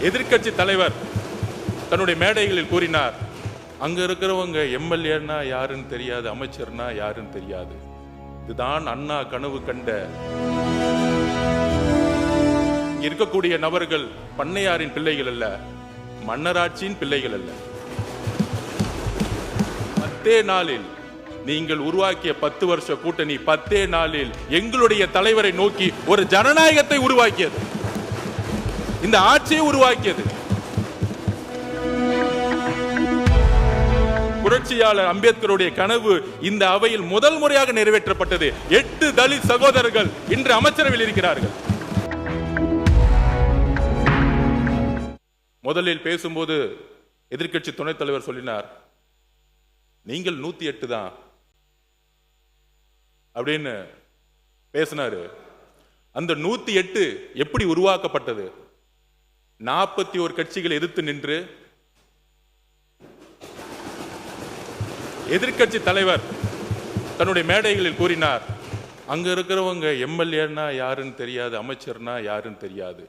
எதிர்க்கட்சி தலைவர் தன்னுடைய மேடைகளில் கூறினார், அங்க இருக்கிறவங்க எம்எல்ஏன்னா யாருன்னு தெரியாது, அமைச்சர்னா யாருன்னு தெரியாது. இதுதான் அண்ணா கனவு கண்ட. இருக்கக்கூடிய நபர்கள் பண்ணையாரின் பிள்ளைகள் அல்ல, மன்னராட்சியின் பிள்ளைகள் அல்ல. 10 நாளில் நீங்கள் உருவாக்கிய 10 வருஷ கூட்டணி 10 நாளில் எங்களுடைய தலைவரை நோக்கி ஒரு ஜனநாயகத்தை உருவாக்கியது, இந்த ஆட்சியை உருவாக்கியது. புரட்சியாளர் அம்பேத்கருடைய கனவு இந்த அவையில் முதல் முறையாக நிறைவேற்றப்பட்டது. 8 தலித் சகோதரர்கள் இன்று அமைச்சரவையில் இருக்கிறார்கள். முதலில் பேசும்போது எதிர்க்கட்சி துணைத் தலைவர் சொல்லினார், நீங்கள் 108 தான் அப்படின்னு பேசினாரு. அந்த 108 எப்படி உருவாக்கப்பட்டது? 41 கட்சிகள் எதிர்த்து நின்று எதிர்க்கட்சி தலைவர் தன்னுடைய மேடைகளில் கூறினார், அங்க இருக்கிறவங்க எம்எல்ஏன்னா யாருன்னு தெரியாது, அமைச்சர்னா யாருன்னு தெரியாது.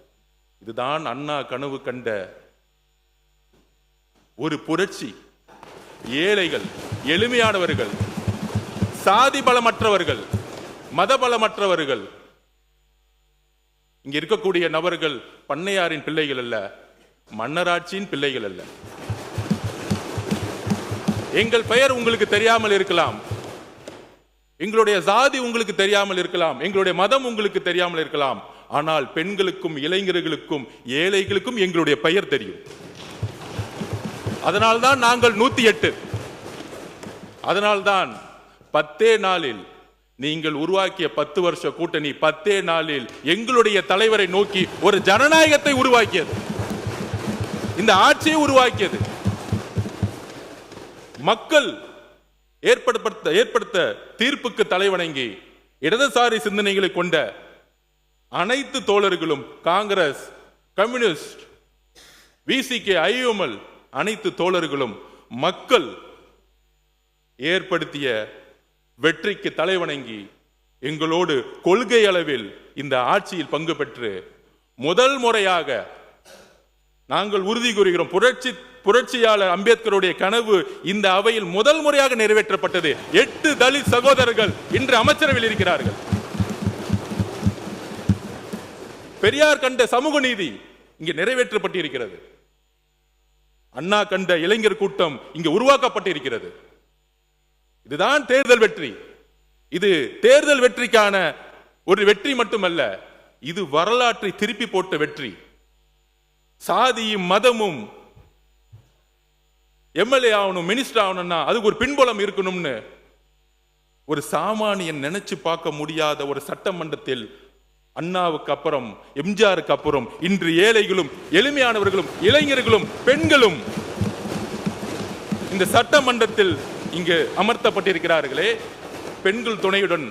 இதுதான் அண்ணா கனவு கண்ட ஒரு புரட்சி. ஏழைகள், எளிமையானவர்கள், சாதி பலமற்றவர்கள், மத பலமற்றவர்கள், இங்க இருக்கக்கூடிய நபர்கள் பண்ணையாரின் பிள்ளைகள் அல்ல, மன்னராட்சியின் பிள்ளைகள் அல்ல. எங்கள் பெயர் உங்களுக்கு தெரியாமல் இருக்கலாம், எங்களுடைய சாதி உங்களுக்கு தெரியாமல் இருக்கலாம், எங்களுடைய மதம் உங்களுக்கு தெரியாமல் இருக்கலாம். ஆனால் பெண்களுக்கும் இளைஞர்களுக்கும் ஏழைகளுக்கும் எங்களுடைய பெயர் தெரியும். அதனால்தான் நாங்கள் 108. அதனால்தான் 10 நாளில் நீங்கள் உருவாக்கிய 10 வருஷ கூட்டணி 10 நாளில் எங்களுடைய தலைவரை நோக்கி ஒரு ஜனநாயகத்தை உருவாக்கியது, இந்த ஆட்சியை உருவாக்கியது. மக்கள் ஏற்படுத்த தீர்ப்புக்கு தலைவணங்கி இடதுசாரி சிந்தனைகளை கொண்ட அனைத்து தோழர்களும், காங்கிரஸ், கம்யூனிஸ்ட், விசிகே, ஐஎம்எல் அனைத்து தோழர்களும் மக்கள் ஏற்படுத்திய வெற்றிக்கு தலைவணங்கி எங்களோடு கொள்கை அளவில் இந்த ஆட்சியில் பங்கு பெற்று முதல் முறையாக நாங்கள் உறுதி கூறுகிறோம், புரட்சியாளர் அம்பேத்கருடைய கனவு இந்த அவையில் முதல் முறையாக நிறைவேற்றப்பட்டது. 8 தலித் சகோதரர்கள் இன்று அமைச்சரவையில் இருக்கிறார்கள். பெரியார் கண்ட சமூக நீதி இங்கு நிறைவேற்றப்பட்டிருக்கிறது. அண்ணா கண்ட இளைஞர் கூட்டம் இங்கு உருவாக்கப்பட்டிருக்கிறது. இதுதான் தேர்தல் வெற்றி. இது தேர்தல் வெற்றிக்கான ஒரு வெற்றி மட்டுமல்ல, இது வரலாற்றை திருப்பி போட்ட வெற்றி. சாதியும் மதமும் எம்எல்ஏ ஆகணும், மினிஸ்டர் ஆகணும்னா அதுக்கு ஒரு பின்புலம் இருக்கணும்னு ஒரு சாமானியன் நினைச்சு பார்க்க முடியாத ஒரு சட்டமன்றத்தில் அண்ணாவுக்கு அப்புறம், எம்ஜிஆருக்கு அப்புறம் இன்று ஏழைகளும், எளிமையானவர்களும், இளைஞர்களும், பெண்களும் இந்த சட்டமன்றத்தில் இங்கு அமர்த்தப்பட்டிருக்கிறார்களே, பெண்கள் துணையுடன்,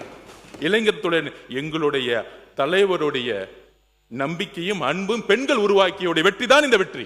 இளைஞர் துணை, எங்களுடைய தலைவருடைய நம்பிக்கையும் அன்பும் பெண்கள் உருவாக்கியோட வெற்றி தான் இந்த வெற்றி.